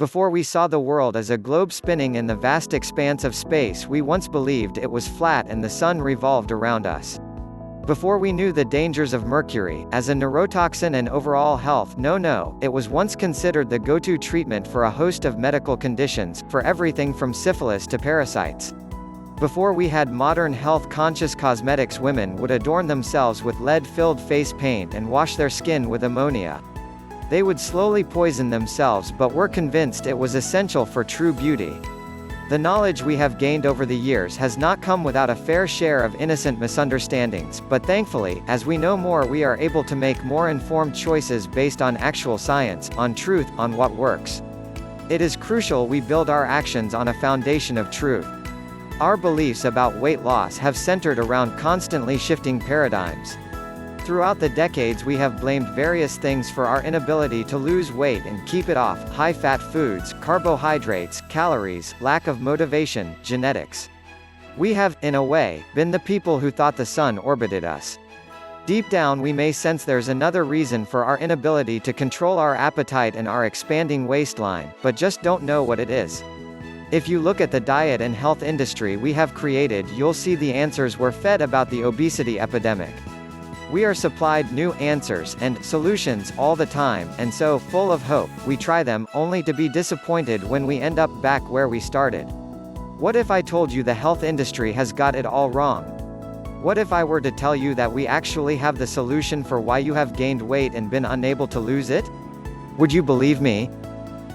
Before we saw the world as a globe spinning in the vast expanse of space, we once believed it was flat and the sun revolved around us. Before we knew the dangers of mercury, as a neurotoxin and overall health it was once considered the go-to treatment for a host of medical conditions, for everything from syphilis to parasites. Before we had modern health-conscious cosmetics, women would adorn themselves with lead-filled face paint and wash their skin with ammonia. They would slowly poison themselves but were convinced it was essential for true beauty. The knowledge we have gained over the years has not come without a fair share of innocent misunderstandings, but thankfully, as we know more, we are able to make more informed choices based on actual science, on truth, on what works. It is crucial we build our actions on a foundation of truth. Our beliefs about weight loss have centered around constantly shifting paradigms. Throughout the decades, we have blamed various things for our inability to lose weight and keep it off: high-fat foods, carbohydrates, calories, lack of motivation, genetics. We have, in a way, been the people who thought the sun orbited us. Deep down we may sense there's another reason for our inability to control our appetite and our expanding waistline, but just don't know what it is. If you look at the diet and health industry we have created, you'll see the answers we're fed about the obesity epidemic. We are supplied new answers and solutions all the time, and so, full of hope, we try them, only to be disappointed when we end up back where we started. What if I told you the health industry has got it all wrong? What if I were to tell you that we actually have the solution for why you have gained weight and been unable to lose it? Would you believe me?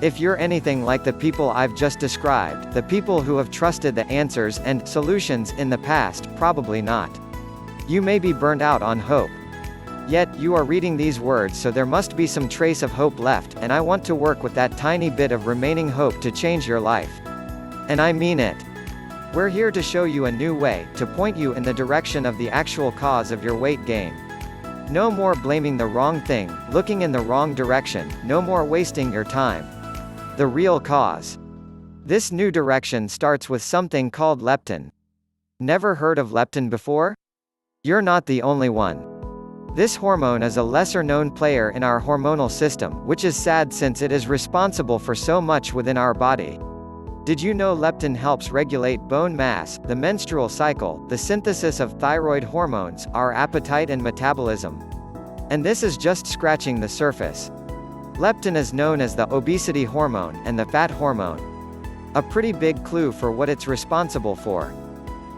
If you're anything like the people I've just described, the people who have trusted the answers and solutions in the past, probably not. You may be burned out on hope. Yet, you are reading these words, so there must be some trace of hope left, and I want to work with that tiny bit of remaining hope to change your life. And I mean it. We're here to show you a new way, to point you in the direction of the actual cause of your weight gain. No more blaming the wrong thing, looking in the wrong direction, no more wasting your time. The real cause. This new direction starts with something called leptin. Never heard of leptin before? You're not the only one. This hormone is a lesser-known player in our hormonal system, which is sad since it is responsible for so much within our body. Did you know leptin helps regulate bone mass, the menstrual cycle, the synthesis of thyroid hormones, our appetite and metabolism? And this is just scratching the surface. Leptin is known as the obesity hormone and the fat hormone. A pretty big clue for what it's responsible for.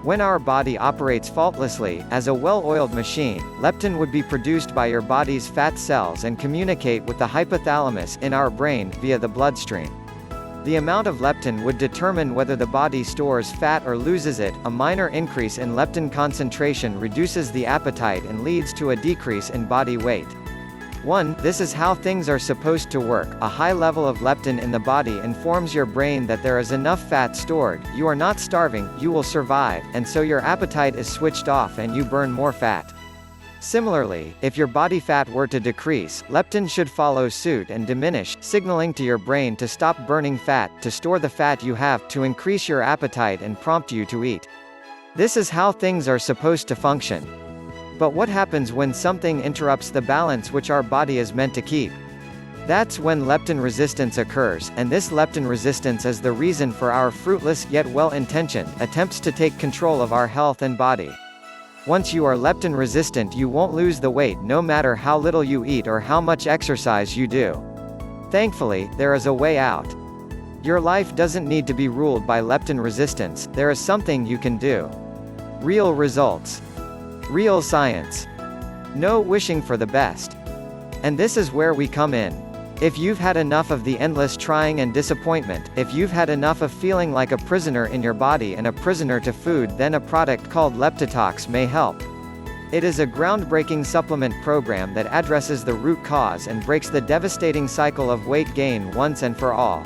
When our body operates faultlessly, as a well-oiled machine, leptin would be produced by your body's fat cells and communicate with the hypothalamus in our brain via the bloodstream. The amount of leptin would determine whether the body stores fat or loses it. A minor increase in leptin concentration reduces the appetite and leads to a decrease in body weight. 1. This is how things are supposed to work. A high level of leptin in the body informs your brain that there is enough fat stored, you are not starving, you will survive, and so your appetite is switched off and you burn more fat. Similarly, if your body fat were to decrease, leptin should follow suit and diminish, signaling to your brain to stop burning fat, to store the fat you have, to increase your appetite and prompt you to eat. This is how things are supposed to function. But what happens when something interrupts the balance which our body is meant to keep? That's when leptin resistance occurs, and this leptin resistance is the reason for our fruitless yet well-intentioned attempts to take control of our health and body. Once you are leptin resistant, you won't lose the weight no matter how little you eat or how much exercise you do. Thankfully, there is a way out. Your life doesn't need to be ruled by leptin resistance, there is something you can do. Real results. Real science. No wishing for the best. And this is where we come in. If you've had enough of the endless trying and disappointment, if you've had enough of feeling like a prisoner in your body and a prisoner to food, then a product called Leptitox may help. It is a groundbreaking supplement program that addresses the root cause and breaks the devastating cycle of weight gain once and for all.